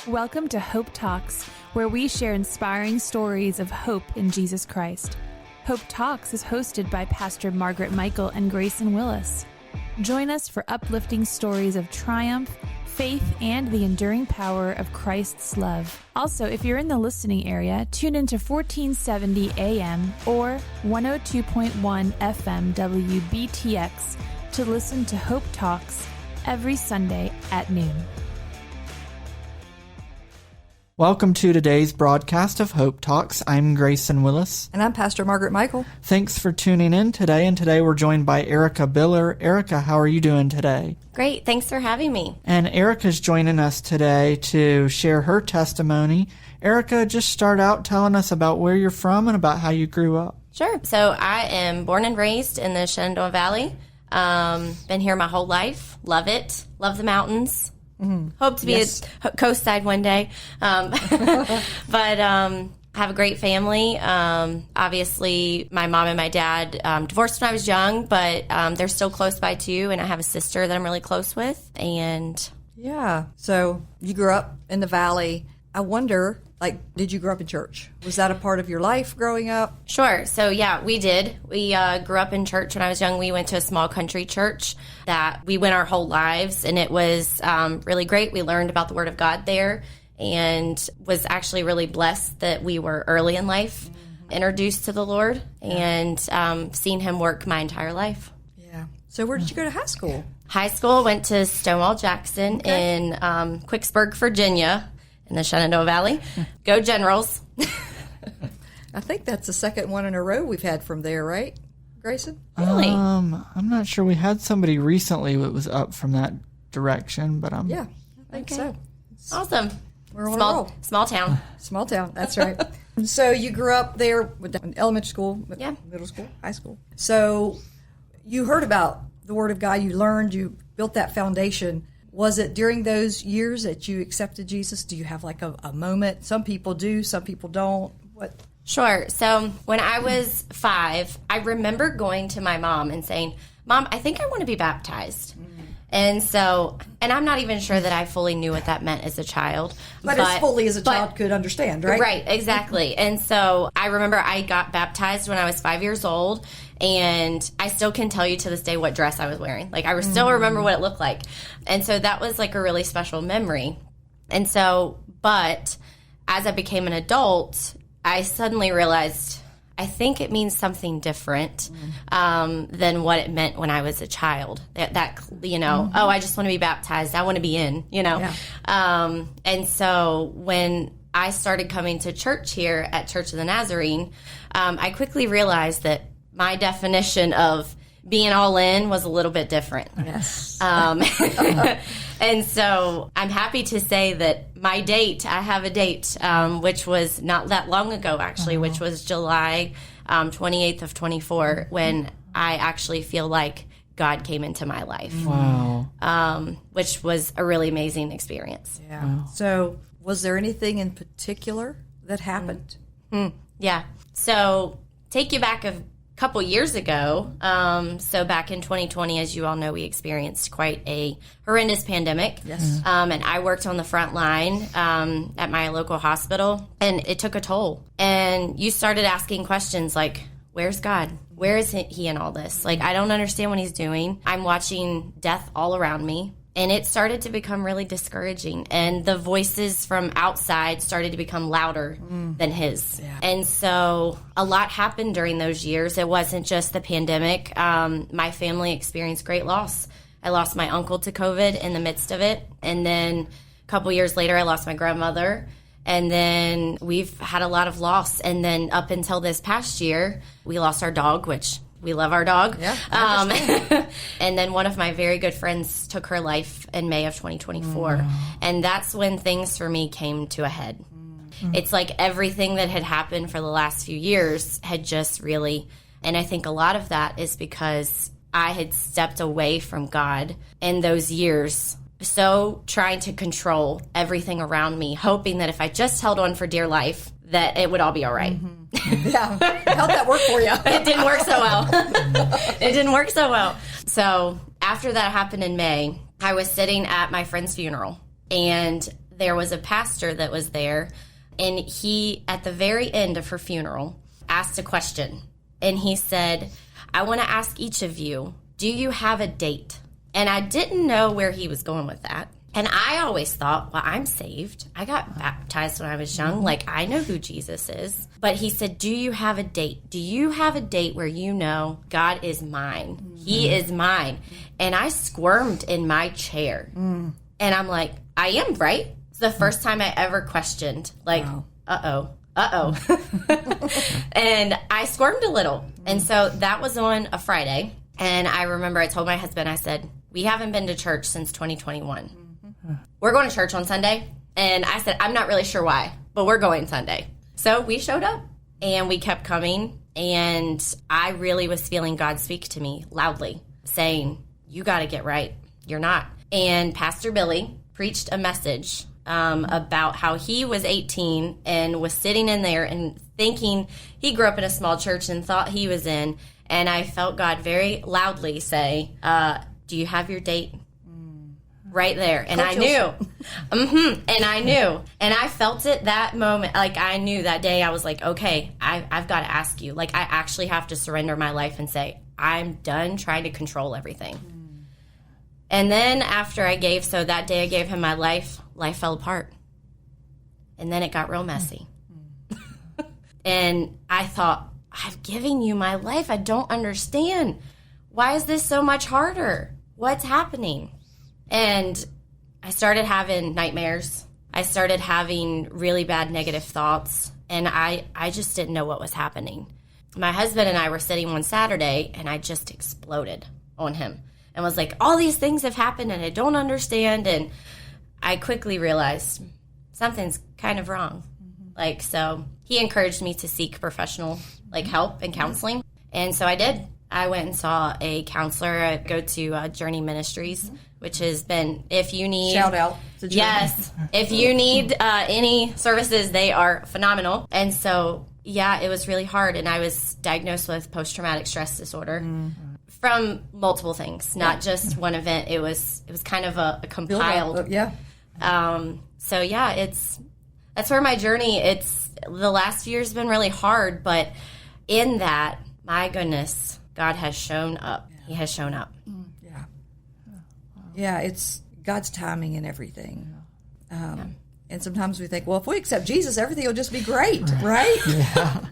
Welcome to Hope Talks, where we share inspiring stories of hope in Jesus Christ. Hope Talks is hosted by Pastor Margaret Michael and Grayson Willis. Join us for uplifting stories of triumph, faith, and the enduring power of Christ's love. Also, if you're in the listening area, tune into 1470 AM or 102.1 FM WBTX to listen to Hope Talks every Sunday at noon. Welcome to today's broadcast of Hope Talks. I'm Grayson Willis. And I'm Pastor Margaret Michael. Thanks for tuning in today. And today we're joined by Erica Biller. Erica, how are you doing today? Great. Thanks for having me. And Erica's joining us today to share her testimony. Erica, just start out telling us about where you're from and about how you grew up. Sure. So I am born and raised in the Shenandoah Valley. Been here my whole life. Love it. Love the mountains. Mm-hmm. Hope to be a coast side one day. But have a great family. Obviously, my mom and my dad divorced when I was young, but they're still close by too. And I have a sister that I'm really close with. And yeah, so you grew up in the Valley. I wonder, did you grow up in church? Was that a part of your life growing up? Sure. So, yeah, we did. We grew up in church when I was young. We went to a small country church that we went our whole lives, and it was really great. We learned about the Word of God there and was actually really blessed that we were early in life introduced to the Lord and seen Him work my entire life. Yeah. So where did you go to high school? High school, went to Stonewall Jackson in Quicksburg, Virginia, in the Shenandoah Valley. Go Generals. I think that's the second one in a row we've had from there, right, Grayson? Really? I'm not sure. We had somebody recently that was up from that direction, but yeah, I think so. Awesome. We're on a roll. Small town. Small town, that's right. So you grew up there with elementary school, middle school, high school. So you heard about the Word of God, you learned, you built that foundation. Was it during those years that you accepted Jesus? Do you have a moment? Some people do, some people don't. What? Sure. So when I was 5, I remember going to my mom and saying, "Mom, I think I want to be baptized." And so, and I'm not even sure that I fully knew what that meant as a child. But as fully as a child could understand, right? Right, exactly. And so I remember I got baptized when I was 5 years old, and I still can tell you to this day what dress I was wearing. I still remember what it looked like. And so that was a really special memory. And so, but as I became an adult, I suddenly realized I think it means something different than what it meant when I was a child. That oh, I just want to be baptized. I want to be in, Yeah. And so when I started coming to church here at Church of the Nazarene, I quickly realized that my definition of being all in was a little bit different. Yes. And so I'm happy to say that I have a date, which was not that long ago, actually, which was July 28th of 24, when I actually feel like God came into my life. Wow. Which was a really amazing experience. Yeah. Wow. So was there anything in particular that happened? Yeah. So take you back a couple years ago, so back in 2020, as you all know, we experienced quite a horrendous pandemic. Yes. And I worked on the front line at my local hospital, and it took a toll. And you started asking questions like, where's God? Where is He in all this? I don't understand what He's doing. I'm watching death all around me. And it started to become really discouraging. And the voices from outside started to become louder than His. Yeah. And so a lot happened during those years. It wasn't just the pandemic. My family experienced great loss. I lost my uncle to COVID in the midst of it. And then a couple years later, I lost my grandmother. And then we've had a lot of loss. And then up until this past year, we lost our dog, which... we love our dog. Yeah, and then one of my very good friends took her life in May of 2024. And that's when things for me came to a head. It's like everything that had happened for the last few years had just really, and I think a lot of that is because I had stepped away from God in those years, so trying to control everything around me, hoping that if I just held on for dear life, that it would all be all right. Yeah. How'd that work for you? It didn't work so well. It didn't work so well. So after that happened in May, I was sitting at my friend's funeral, and there was a pastor that was there, and he, at the very end of her funeral, asked a question. And he said, I want to ask each of you, do you have a date? And I didn't know where he was going with that. And I always thought, well, I'm saved. I got baptized when I was young. Like, I know who Jesus is. But he said, do you have a date? Do you have a date where you know God is mine? He is mine. And I squirmed in my chair. And I'm like, I am, right? It's the first time I ever questioned, like, uh-oh. And I squirmed a little. And so that was on a Friday. And I remember I told my husband, I said, we haven't been to church since 2021. We're going to church on Sunday. And I said, I'm not really sure why, but we're going Sunday. So we showed up and we kept coming. And I really was feeling God speak to me loudly, saying, you got to get right. You're not. And Pastor Billy preached a message about how he was 18 and was sitting in there and thinking he grew up in a small church and thought he was in. And I felt God very loudly say, do you have your date? Right there. And I knew. And I knew. And I felt it that moment. Like, I knew that day. I was like, okay, I've got to ask you. Like, I actually have to surrender my life and say, I'm done trying to control everything. And then after I gave, so that day I gave him my life fell apart. And then it got real messy. And I thought, I'm giving you my life. I don't understand. Why is this so much harder? What's happening? And I started having nightmares. I started having really bad negative thoughts. And I just didn't know what was happening. My husband and I were sitting one Saturday, and I just exploded on him. And was like, all these things have happened, and I don't understand. And I quickly realized something's kind of wrong. Like, so he encouraged me to seek professional, like, help and counseling. And so I did. I went and saw a counselor. I go to Journey Ministries, which has been, if you need... Shout out to Journey. Yes. If you need any services, they are phenomenal. And so, yeah, it was really hard. And I was diagnosed with post-traumatic stress disorder from multiple things, not just one event. It was kind of a compiled... So, yeah, that's where my journey, the last few years has been really hard, but in that, my goodness, God has shown up. He has shown up. Yeah, it's God's timing in everything. And sometimes we think, well, if we accept Jesus, everything will just be great, right? Yeah.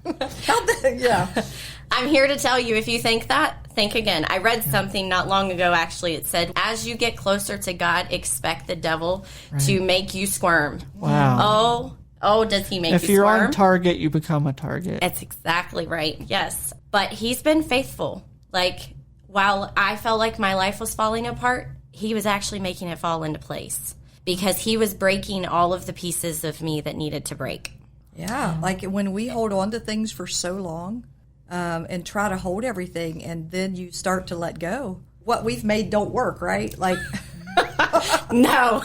I'm here to tell you, if you think that, think again. I read something not long ago, actually. It said, as you get closer to God, expect the devil to make you squirm. Wow. Oh, does he make you squirm? If you're on target, you become a target. That's exactly right, yes. But he's been faithful. Like, while I felt like my life was falling apart, he was actually making it fall into place. Because he was breaking all of the pieces of me that needed to break. Yeah, like when we hold on to things for so long and try to hold everything, and then you start to let go. What we've made don't work, right? Like, no,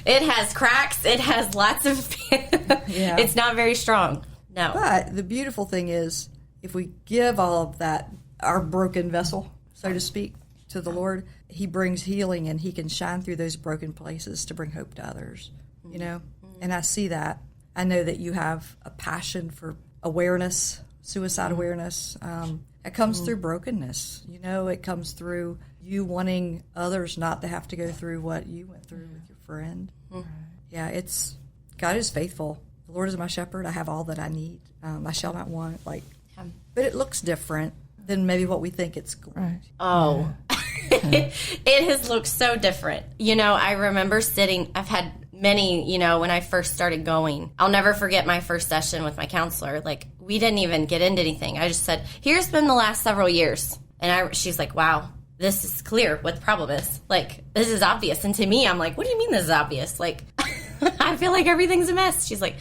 it has cracks. It has lots of. It's not very strong. No. But the beautiful thing is, if we give all of that, our broken vessel, so to speak, to the Lord, he brings healing, and he can shine through those broken places to bring hope to others, you know? And I see that. I know that you have a passion for awareness, suicide awareness. It comes through brokenness, you know? It comes through you wanting others not to have to go through what you went through with your friend. Yeah, God is faithful. The Lord is my shepherd. I have all that I need. I shall not want. But it looks different than maybe what we think it's going to. Oh, it has looked so different. You know, I remember I've had many, you know, when I first started going. I'll never forget my first session with my counselor. Like, we didn't even get into anything. I just said, here's been the last several years. And she's like, wow, this is clear what the problem is. Like, this is obvious. And to me, I'm like, what do you mean this is obvious? Like, I feel like everything's a mess. She's like,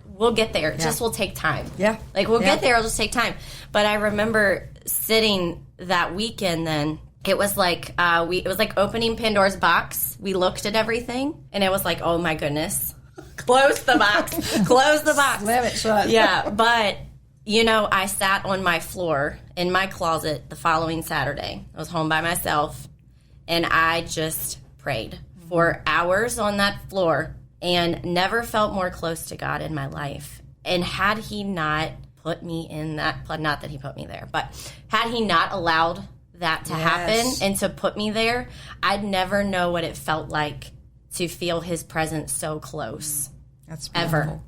we'll get there. It just will take time. Yeah. Like, we'll get there. It'll just take time. But I remember sitting that weekend then. It was like it was like opening Pandora's box. We looked at everything, and it was like, oh my goodness, close the box, close the box, slam it shut. Yeah, but you know, I sat on my floor in my closet the following Saturday. I was home by myself, and I just prayed for hours on that floor, and never felt more close to God in my life. And had he not put me in that, not that he put me there, but had he not allowed that to happen and to put me there, I'd never know what it felt like to feel his presence so close. That's beautiful. Ever.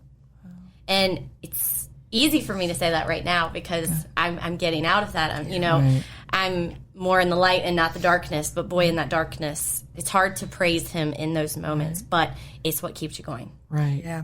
And it's easy for me to say that right now because I'm getting out of that. I'm more in the light and not the darkness, but boy, in that darkness, it's hard to praise him in those moments, but it's what keeps you going. Right. Yeah.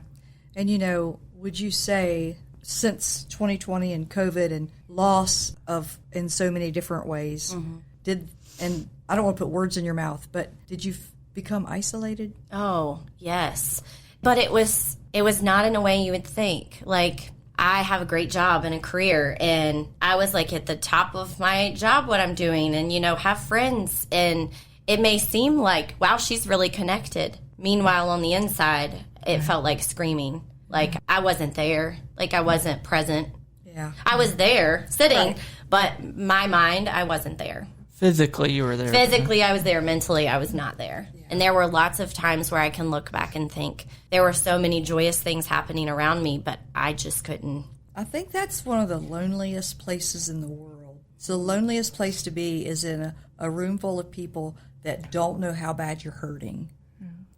And, would you say since 2020 and COVID and loss of in so many different ways, and I don't want to put words in your mouth, but did you become isolated? Oh, yes. But it was not in a way you would think. Like, I have a great job and a career, and I was like at the top of my job, what I'm doing, and, have friends. And it may seem like, wow, she's really connected. Meanwhile, on the inside, it felt like screaming. Like, I wasn't there. Like, I wasn't present. Yeah. I was there, sitting, but my mind, I wasn't there. Physically, you were there. Physically, I was there. Mentally, I was not there. Yeah. And there were lots of times where I can look back and think there were so many joyous things happening around me, but I just couldn't. I think that's one of the loneliest places in the world. So the loneliest place to be is in a room full of people that don't know how bad you're hurting.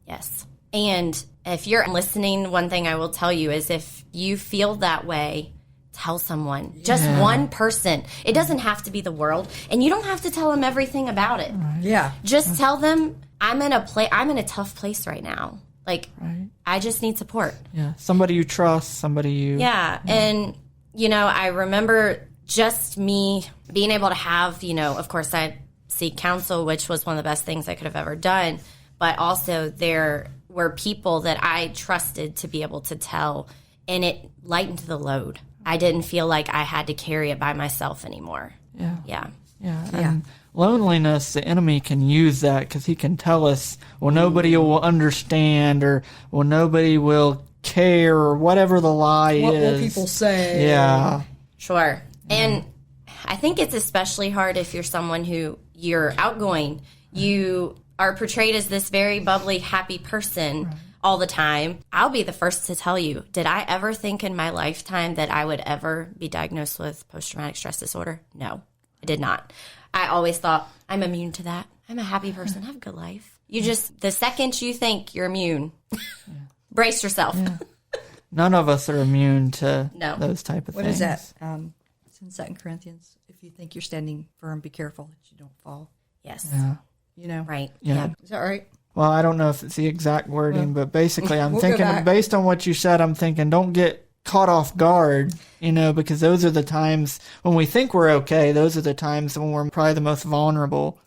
Yes. And if you're listening, one thing I will tell you is if you feel that way, tell someone, just one person. It doesn't have to be the world, and you don't have to tell them everything about it. Right. Yeah. Just tell them, I'm in a tough place right now. Like, I just need support. Yeah. Somebody you trust, somebody you... Yeah. And, I remember just me being able to have, of course, I seek counsel, which was one of the best things I could have ever done. But also there were people that I trusted to be able to tell, and it lightened the load. I didn't feel like I had to carry it by myself anymore. Yeah. And loneliness, the enemy can use that because he can tell us, well, nobody will understand, or, well, nobody will care, or whatever the lie is. What will people say? Yeah. Sure. And I think it's especially hard if you're someone who you're outgoing. You are portrayed as this very bubbly, happy person all the time. I'll be the first to tell you, did I ever think in my lifetime that I would ever be diagnosed with post-traumatic stress disorder? No, I did not. I always thought, I'm immune to that. I'm a happy person. I have a good life. The second you think you're immune, brace yourself. Yeah. None of us are immune to those type of what things. What is that? It's in 2 Corinthians. If you think you're standing firm, be careful that you don't fall. Yes. Yeah. Right. Yeah. Is that right? Well, I don't know if it's the exact wording, but basically I'm thinking, based on what you said, I'm thinking don't get caught off guard, because those are the times when we think we're okay. Those are the times when we're probably the most vulnerable.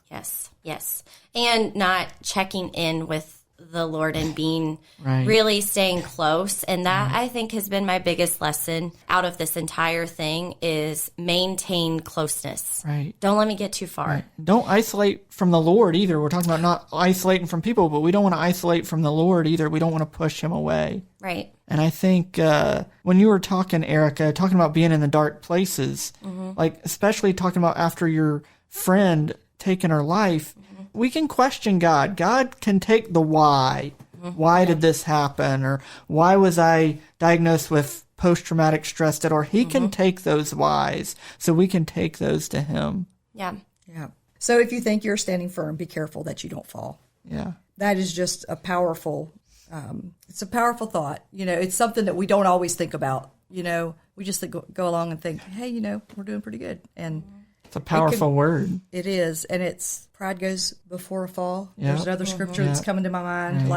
Yes. And not checking in with the Lord and being really staying close. And that I think has been my biggest lesson out of this entire thing is maintain closeness. Right. Don't let me get too far. Right. Don't isolate from the Lord either. We're talking about not isolating from people, but we don't want to isolate from the Lord either. We don't want to push him away. Right. And I think when you were talking, Erica, talking about being in the dark places, like especially talking about after your friend taken her life, we can question God. God can take the why. Why did this happen? Or why was I diagnosed with post-traumatic stress disorder? He can take those whys, so we can take those to him. Yeah. So if you think you're standing firm, be careful that you don't fall. Yeah. That is just a powerful, it's a powerful thought. It's something that we don't always think about. We just go along and think, hey, we're doing pretty good. And it's a powerful word. It is. And it's pride goes before a fall. Yeah. There's another scripture that's coming to my mind. There's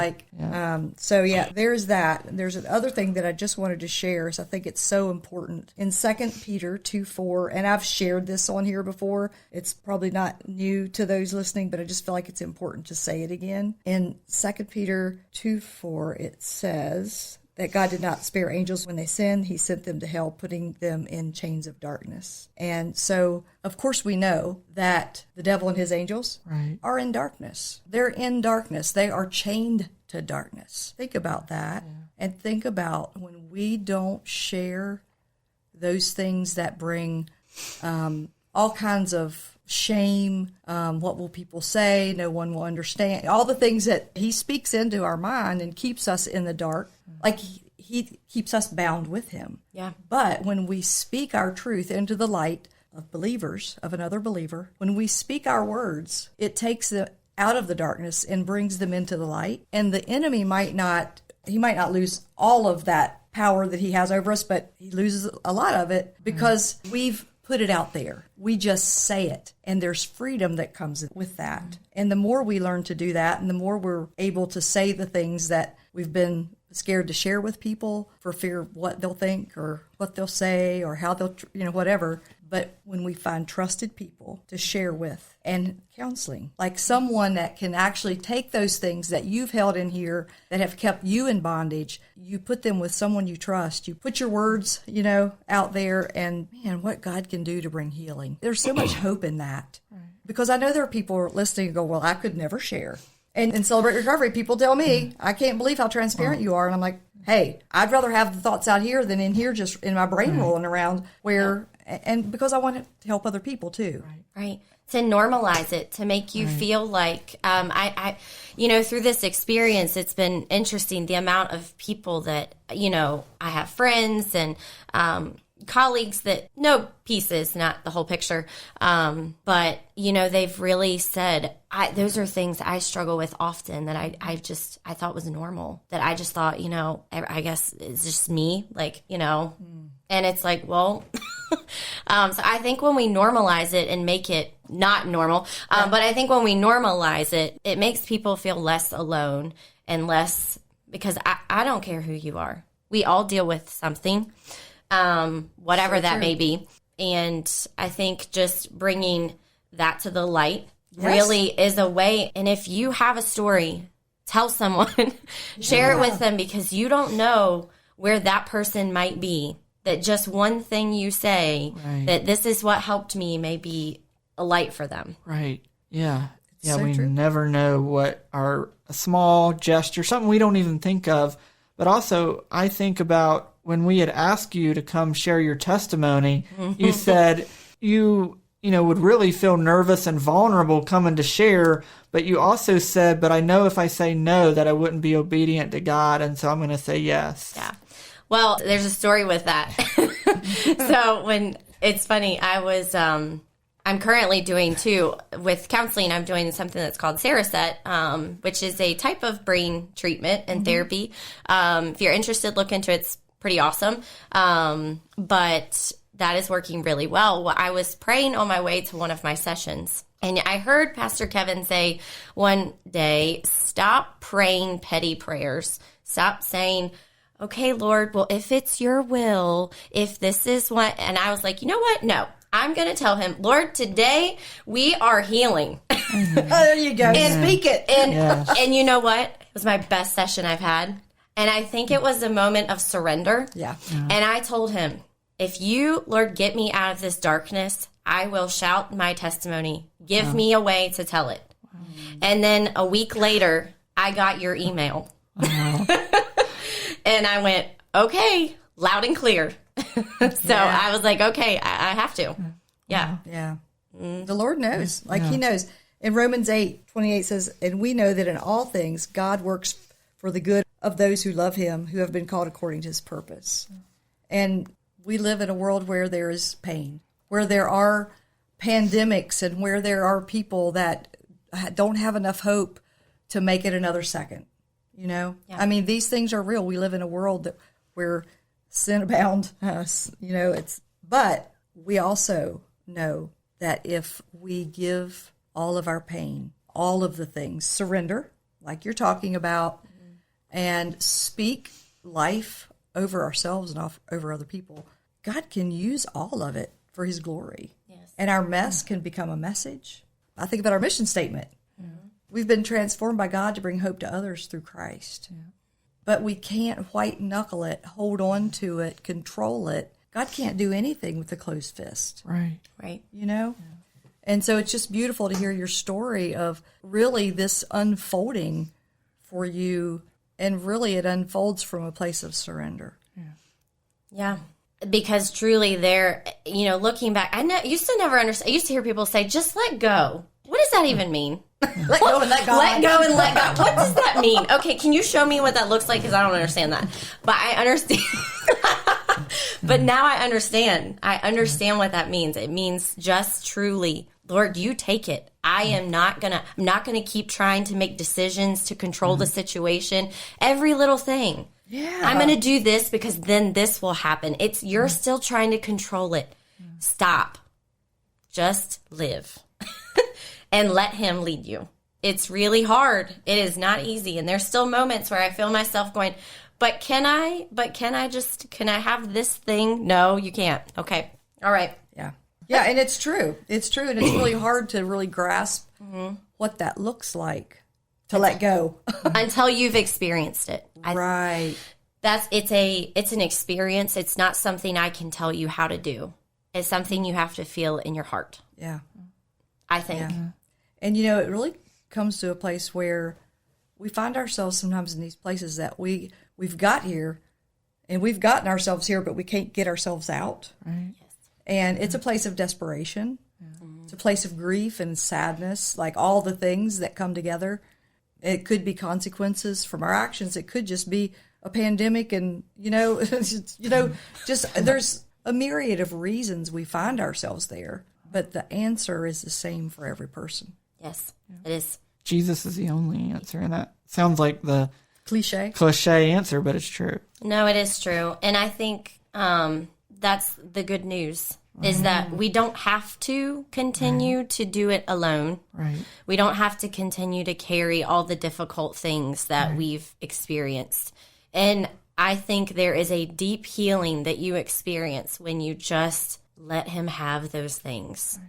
that. There's another thing that I just wanted to share. So I think it's so important. In 2 Peter 2:4, and I've shared this on here before. It's probably not new to those listening, but I just feel like it's important to say it again. In 2 Peter 2:4, it says that God did not spare angels when they sinned. He sent them to hell, putting them in chains of darkness. And so, of course, we know that the devil and his angels are in darkness. They're in darkness. They are chained to darkness. Think about that. And think about when we don't share those things that bring all kinds of shame, what will people say, no one will understand, all the things that he speaks into our mind and keeps us in the dark, like he keeps us bound with him. Yeah. But when we speak our truth into the light of believers, of another believer, when we speak our words, it takes them out of the darkness and brings them into the light. And the enemy might not lose all of that power that he has over us, but he loses a lot of it because we've put it out there. We just say it, and there's freedom that comes with that. And the more we learn to do that, and the more we're able to say the things that we've been scared to share with people for fear of what they'll think or what they'll say or how they'll, whatever. But when we find trusted people to share with and counseling, like someone that can actually take those things that you've held in here that have kept you in bondage, you put them with someone you trust. You put your words, out there, and man, what God can do to bring healing. There's so much hope in that. Because I know there are people listening who go, well, I could never share. And in Celebrate Recovery, people tell me, I can't believe how transparent you are. And I'm like, hey, I'd rather have the thoughts out here than in here just in my brain rolling around where... And because I want to help other people too. Right. To normalize it, to make you feel like, I through this experience, it's been interesting, the amount of people that, I have friends and colleagues that know pieces, not the whole picture. But, they've really said, those are things I struggle with often that I thought was normal, that I just thought, I guess it's just me, and it's like, well, so I think when we normalize it and make it not normal, but I think when we normalize it, it makes people feel less alone and less, because I don't care who you are. We all deal with something, whatever that may be. And I think just bringing that to the light really is a way. And if you have a story, tell someone, share it with them, because you don't know where that person might be. That just one thing you say, that this is what helped me, may be a light for them. Right. Yeah. Yeah, so we true. never know what a small gesture, something we don't even think of. But also, I think about when we had asked you to come share your testimony, you said you would really feel nervous and vulnerable coming to share, but you also said, but I know if I say no, that I wouldn't be obedient to God, and so I'm going to say yes. Yeah. Well, there's a story with that. So it's funny, I'm currently doing too, with counseling, I'm doing something that's called Cereset, which is a type of brain treatment and therapy. If you're interested, look into it. It's pretty awesome. But that is working really well. I was praying on my way to one of my sessions, and I heard Pastor Kevin say one day, stop praying petty prayers. Stop saying, okay, Lord, well, if it's your will, if this is what, and I was like, you know what? No, I'm going to tell him, Lord, today we are healing. There you go. And speak it. And you know what? It was my best session I've had. And I think it was a moment of surrender. Yeah. And I told him, if you, Lord, get me out of this darkness, I will shout my testimony. Give me a way to tell it. And then a week later, I got your email. And I went, okay, loud and clear. So I was like, okay, I have to. Yeah. Yeah. The Lord knows. He knows. In Romans 8:28 says, and we know that in all things God works for the good of those who love him, who have been called according to his purpose. And we live in a world where there is pain, where there are pandemics, and where there are people that don't have enough hope to make it another second. Yeah. I mean, these things are real. We live in a world where sin abounds, but we also know that if we give all of our pain, all of the things, surrender, like you're talking about, and speak life over ourselves and over other people, God can use all of it for his glory. Yes. And our mess can become a message. I think about our mission statement. We've been transformed by God to bring hope to others through Christ. Yeah. But we can't white knuckle it, hold on to it, control it. God can't do anything with a closed fist. Right. Yeah. And so it's just beautiful to hear your story of really this unfolding for you. And really it unfolds from a place of surrender. Yeah. because truly they're, looking back, used to never understand. I used to hear people say, just let go. What does that even mean? Let go and let God. Let go and let God. What does that mean? Okay, can you show me what that looks like? Because I don't understand that. But I understand. But now I understand. I understand what that means. It means just truly, Lord, you take it. I'm not gonna keep trying to make decisions to control the situation. Every little thing. Yeah. I'm gonna do this because then this will happen. You're still trying to control it. Stop. Just live. And let him lead you. It's really hard. It is not easy. And there's still moments where I feel myself going, but can I have this thing? No, you can't. Okay. All right. Yeah. Yeah. And it's true. It's true. And it's really hard to really grasp what that looks like to let go. Until you've experienced it. Right. It's an experience. It's not something I can tell you how to do. It's something you have to feel in your heart. Yeah. I think. Yeah. And, it really comes to a place where we find ourselves sometimes in these places that we've got here and we've gotten ourselves here, but we can't get ourselves out. Right. Yes. And it's a place of desperation. Yeah. It's a place of grief and sadness, like all the things that come together. It could be consequences from our actions. It could just be a pandemic and, just there's a myriad of reasons we find ourselves there. But the answer is the same for every person. Yes, it is. Jesus is the only answer, and that sounds like the cliche answer, but it's true. No, it is true. And I think that's the good news, is that we don't have to continue to do it alone. Right. We don't have to continue to carry all the difficult things that we've experienced. And I think there is a deep healing that you experience when you just let him have those things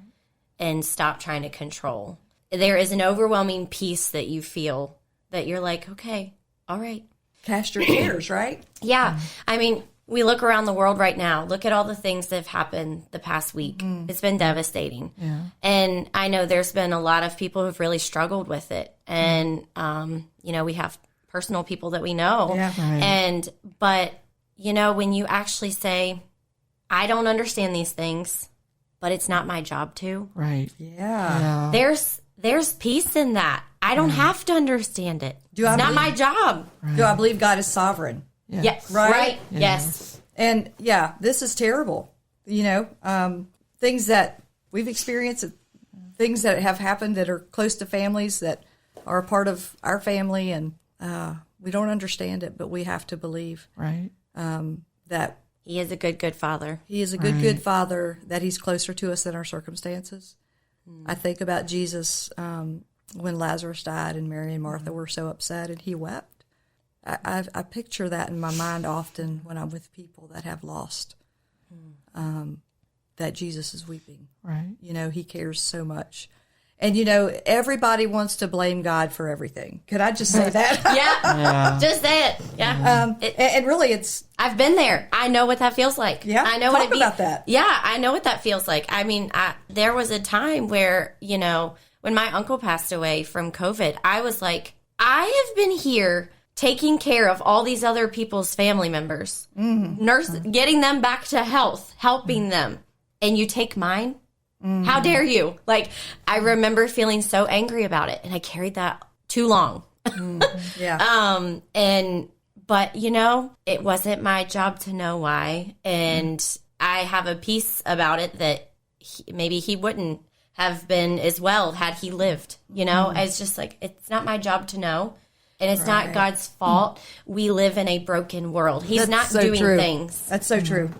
and stop trying to control. There is an overwhelming peace that you feel that you're like, okay, all right. Cast your cares, right? Yeah. I mean, we look around the world right now. Look at all the things that have happened the past week. It's been devastating. Yeah. And I know there's been a lot of people who've really struggled with it. And, we have personal people that we know. Yeah. Right. But when you actually say, I don't understand these things, but it's not my job to. Right. Yeah. There's peace in that. I don't have to understand it. It's not my job. Right. Do I believe God is sovereign? Yeah. Yes. Right? Right. Yes. And this is terrible. Things that we've experienced, things that have happened that are close to families that are a part of our family, and we don't understand it, but we have to believe that he is a good father. He is a good father, that he's closer to us than our circumstances. I think about Jesus when Lazarus died and Mary and Martha were so upset and he wept. I picture that in my mind often when I'm with people that have lost, that Jesus is weeping. Right. He cares so much. And, everybody wants to blame God for everything. Could I just say that? Yeah. Just say it. Yeah. And really, I've been there. I know what that feels like. Yeah. I know Talk about that. Yeah, I know what that feels like. I mean, there was a time where, when my uncle passed away from COVID, I was like, I have been here taking care of all these other people's family members, getting them back to health, helping them, and you take mine? How dare you? Like, I remember feeling so angry about it, and I carried that too long. Yeah. But it wasn't my job to know why, and I have a peace about it that maybe he wouldn't have been as well had he lived. It's just like, it's not my job to know, and it's not God's fault. We live in a broken world. He's not doing things. That's so true.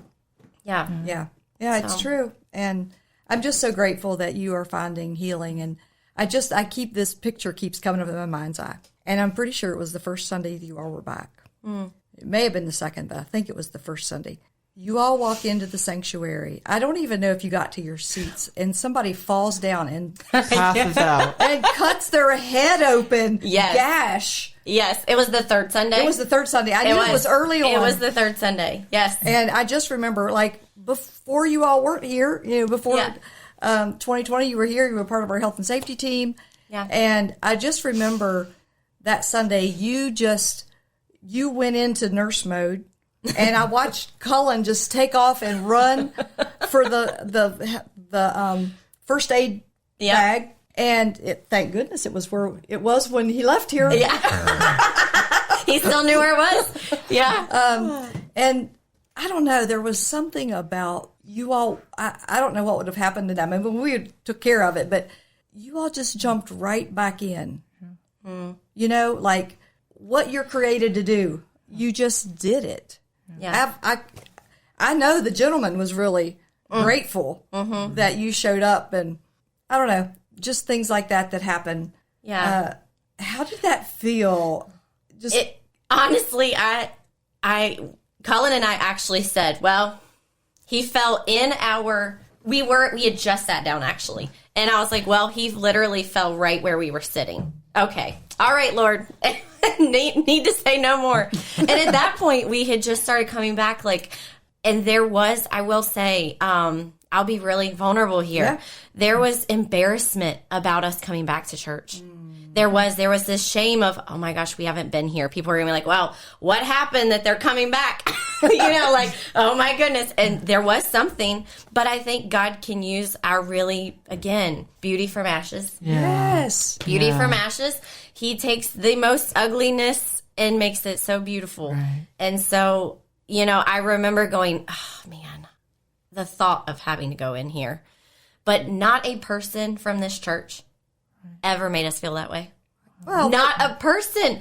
Yeah. Yeah. Yeah, it's true. And I'm just so grateful that you are finding healing. And this picture keeps coming up in my mind's eye. And I'm pretty sure it was the first Sunday you all were back. It may have been the second, but I think it was the first Sunday. You all walk into the sanctuary. I don't even know if you got to your seats, and somebody falls down and passes out and cuts their head open. Yes. Gash. Yes, it was the third Sunday. It was the third Sunday. I knew it was early on. It was the third Sunday. Yes. And I just remember, before you all weren't here, before 2020, you were here. You were part of our health and safety team. Yeah. And I just remember that Sunday, you went into nurse mode. And I watched Cullen just take off and run for the first aid bag. And thank goodness it was where it was when he left here. Yeah. He still knew where it was. Yeah. And I don't know, there was something about you all, I don't know what would have happened to them. I mean, we took care of it, but you all just jumped right back in. You know, like what you're created to do, you just did it. Yeah. I know the gentleman was really grateful that you showed up, and I don't know, just things like that happen. Yeah. How did that feel? Honestly, Colin and I actually said, well, he fell in we had just sat down actually. And I was like, well, he literally fell right where we were sitting. Okay. All right, Lord. need to say no more. And at that point, we had just started coming back, and there was, I will say, I'll be really vulnerable here. Yeah. There was embarrassment about us coming back to church. There was this shame of, oh my gosh, we haven't been here. People are going to be like, well, what happened that they're coming back? Oh my goodness. And there was something, but I think God can use our really, again, beauty from ashes. Yes. Beauty from ashes. He takes the most ugliness and makes it so beautiful. Right. And so, I remember going, oh man, the thought of having to go in here, but not a person from this church ever made us feel that way. Well, not a person.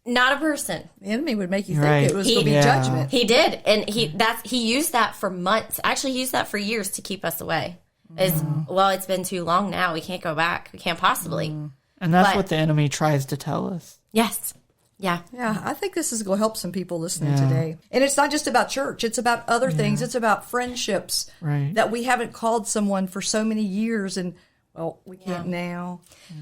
The enemy would make you think it was going to be judgment. He did, and he used that for months. Actually, he used that for years to keep us away. It's been too long now. We can't go back. We can't possibly. And that's what the enemy tries to tell us. Yes. Yeah. Yeah, I think this is going to help some people listening today. And it's not just about church. It's about other things. It's about friendships that we haven't called someone for so many years, and well, we can't now. Yeah.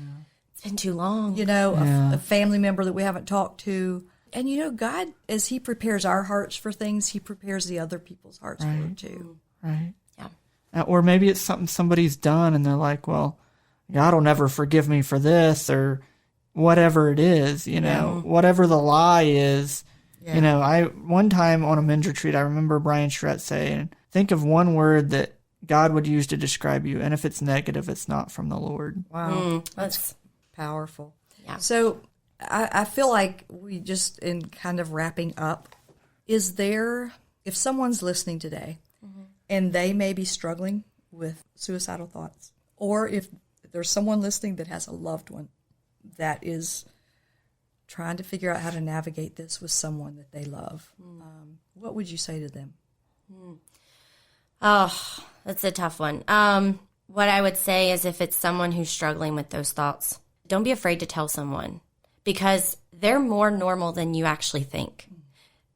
It's been too long. A family member that we haven't talked to. And, God, as he prepares our hearts for things, he prepares the other people's hearts for it too. Right. Yeah. Or maybe it's something somebody's done and they're like, well, God will never forgive me for this, or whatever it is, whatever the lie is. Yeah. One time on a men's retreat, I remember Brian Schrett saying, think of one word that God would use to describe you, and if it's negative, it's not from the Lord. Wow. That's powerful. Yeah. So I feel like we just, in kind of wrapping up, is there, if someone's listening today and they may be struggling with suicidal thoughts, or if there's someone listening that has a loved one that is trying to figure out how to navigate this with someone that they love, what would you say to them? Oh, that's a tough one. What I would say is, if it's someone who's struggling with those thoughts, don't be afraid to tell someone, because they're more normal than you actually think.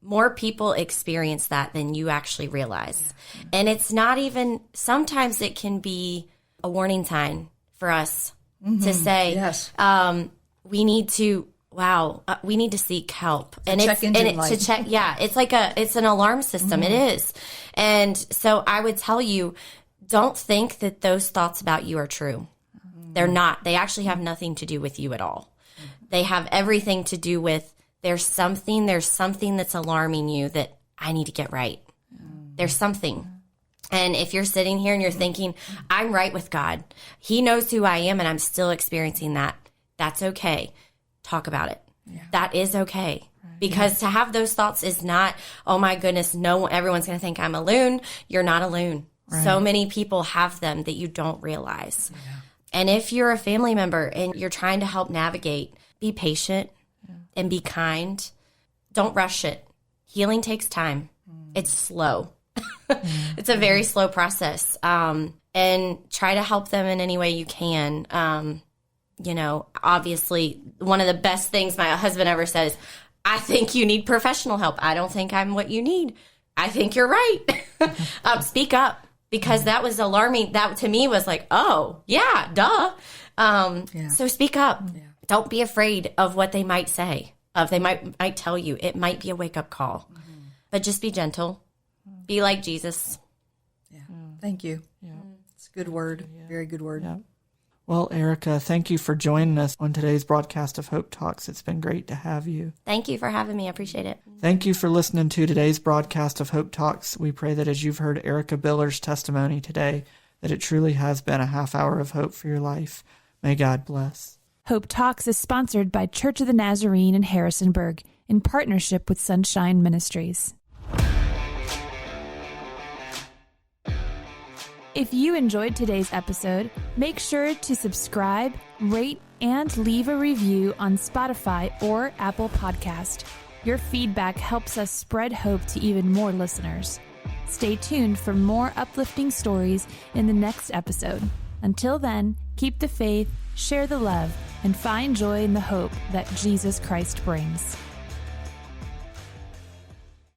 More people experience that than you actually realize. And it's not even, sometimes it can be a warning sign for us to say, we need to, we need to seek help. It's an alarm system. It is. And so I would tell you, don't think that those thoughts about you are true. They're not. They actually have nothing to do with you at all. They have everything to do with, there's something that's alarming you that I need to get right. There's something. And if you're sitting here and you're thinking, I'm right with God, he knows who I am and I'm still experiencing that, that's okay. Talk about it. Yeah. That is okay. Because to have those thoughts is not, oh my goodness, no, everyone's going to think I'm a loon. You're not a loon. Right. So many people have them that you don't realize. Yeah. And if you're a family member and you're trying to help navigate, be patient and be kind. Don't rush it. Healing takes time. It's slow. It's a very slow process. And try to help them in any way you can. Obviously, one of the best things my husband ever said is, I think you need professional help. I don't think I'm what you need. I think you're right. Speak up, because that was alarming. That to me was like, oh, yeah, duh. So speak up. Yeah. Don't be afraid of what they might say. They might tell you. It might be a wake-up call. But just be gentle. Be like Jesus. Yeah. Thank you. Yeah. It's a good word. Very good word. Yeah. Well, Erica, thank you for joining us on today's broadcast of Hope Talks. It's been great to have you. Thank you for having me. I appreciate it. Thank you for listening to today's broadcast of Hope Talks. We pray that as you've heard Erica Biller's testimony today, that it truly has been a half hour of hope for your life. May God bless. Hope Talks is sponsored by Church of the Nazarene in Harrisonburg in partnership with Sunshine Ministries. If you enjoyed today's episode, make sure to subscribe, rate, and leave a review on Spotify or Apple Podcast. Your feedback helps us spread hope to even more listeners. Stay tuned for more uplifting stories in the next episode. Until then, keep the faith, share the love, and find joy in the hope that Jesus Christ brings.